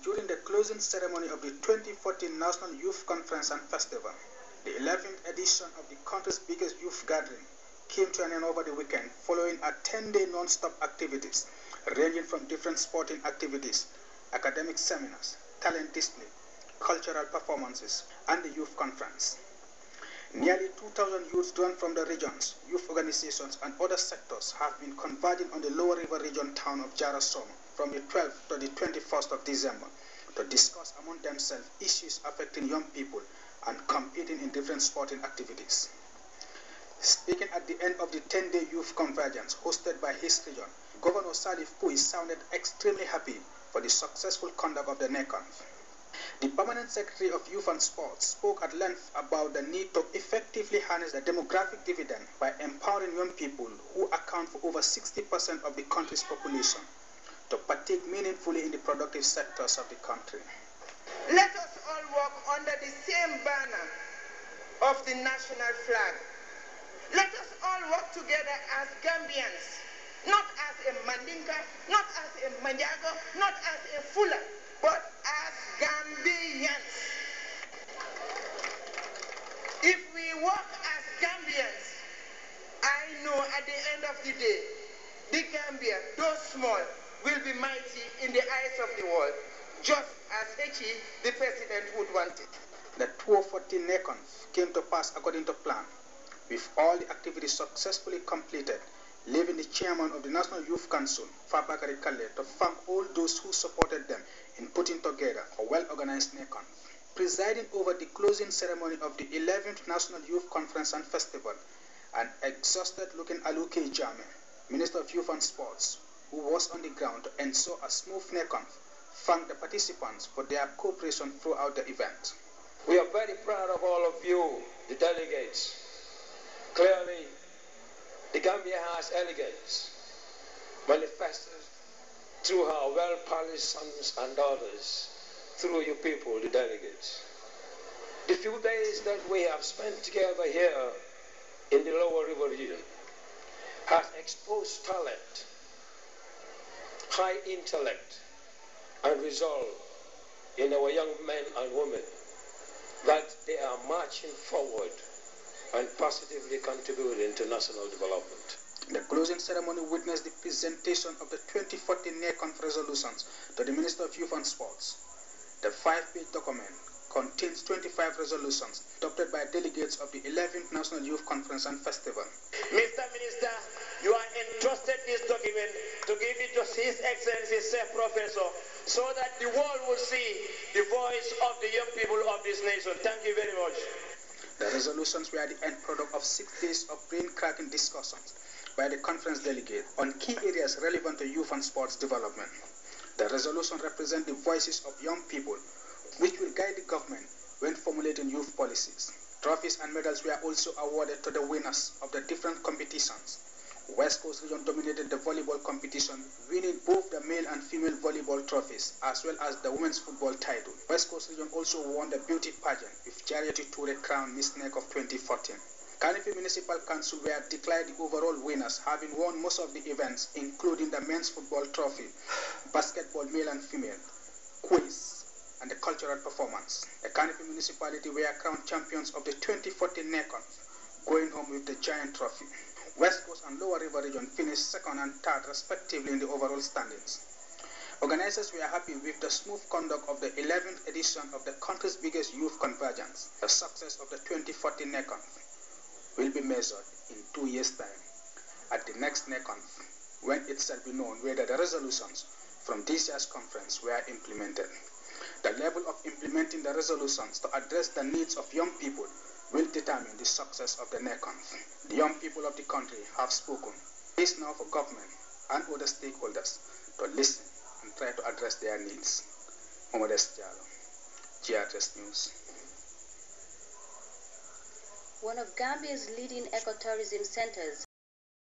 During the closing ceremony of the 2014 National Youth Conference and Festival, the 11th edition of the country's biggest youth gathering came to an end over the weekend following a 10-day non-stop activities ranging from different sporting activities, academic seminars, talent display, cultural performances, and the youth conference. Nearly 2,000 youths drawn from the regions, youth organizations, and other sectors have been converging on the Lower River region town of Jarasoma from the 12th to the 21st of December to discuss among themselves issues affecting young people and competing in different sporting activities. Speaking at the end of the 10-day youth convergence hosted by his region, Governor Salif Pui sounded extremely happy for the successful conduct of the NAYCONF. The Permanent Secretary of Youth and Sports spoke at length about the need to effectively harness the demographic dividend by empowering young people who account for over 60% of the country's population to partake meaningfully in the productive sectors of the country. Let us all work under the same banner of the national flag. Let us all work together as Gambians, not as a Mandinka, not as a Manjago, not as a Fula, but as Gambians. If we work as Gambians, I know at the end of the day, the Gambia, though small, will be mighty in the eyes of the world, just as Hechi, the president, would want it. The 2014 NAYCONF came to pass according to plan, with all the activities successfully completed, leaving the chairman of the National Youth Council, Fabakary Kale, to thank all those who supported them in putting together a well-organized NAYCONF. Presiding over the closing ceremony of the 11th National Youth Conference and Festival, an exhausted-looking Alieu K Jammeh, Minister of Youth and Sports, who was on the ground to ensure a smooth NAYCONF, thanked the participants for their cooperation throughout the event. We are very proud of all of you, the delegates. Clearly, the Gambia has elegance manifested through her well-polished sons and daughters, through you people, the delegates. The few days that we have spent together here in the Lower River region has exposed talent, high intellect, and resolve in our young men and women that they are marching forward and positively contributing to national development. The closing ceremony witnessed the presentation of the 2014 NAYCONF resolutions to the Minister of Youth and Sports. The 5-page document contains 25 resolutions adopted by delegates of the 11th National Youth Conference and Festival. Mr. Minister, you are entrusted this document to give it to His Excellency, Sir Professor, so that the world will see the voice of the young people of this nation. Thank you very much. The resolutions were the end product of 6 days of brain-cracking discussions by the conference delegate on key areas relevant to youth and sports development. The resolution represents the voices of young people, which will guide the government when formulating youth policies. Trophies and medals were also awarded to the winners of the different competitions. West Coast region dominated the volleyball competition, winning both the male and female volleyball trophies, as well as the women's football title. West Coast region also won the beauty pageant, with GRTS crowned Miss NEC of 2014. Carnegie Municipal Council were declared the overall winners, having won most of the events, including the men's football trophy, basketball male and female, quiz, and the cultural performance. The Carnegie Municipality were crowned champions of the 2014 NAYCONF, going home with the giant trophy. West Coast and Lower River region finished second and third respectively in the overall standings. Organizers were happy with the smooth conduct of the 11th edition of the country's biggest youth convergence. The success of the 2014 NAYCONF will be measured in 2 years' time at the next NAYCONF, when it shall be known whether the resolutions from this year's conference were implemented. The level of implementing the resolutions to address the needs of young people will determine the success of the NAYCONF. The young people of the country have spoken. It is now for government and other stakeholders to listen and try to address their needs. Mohamed Jallo, GRTS News. One of Gambia's leading ecotourism centers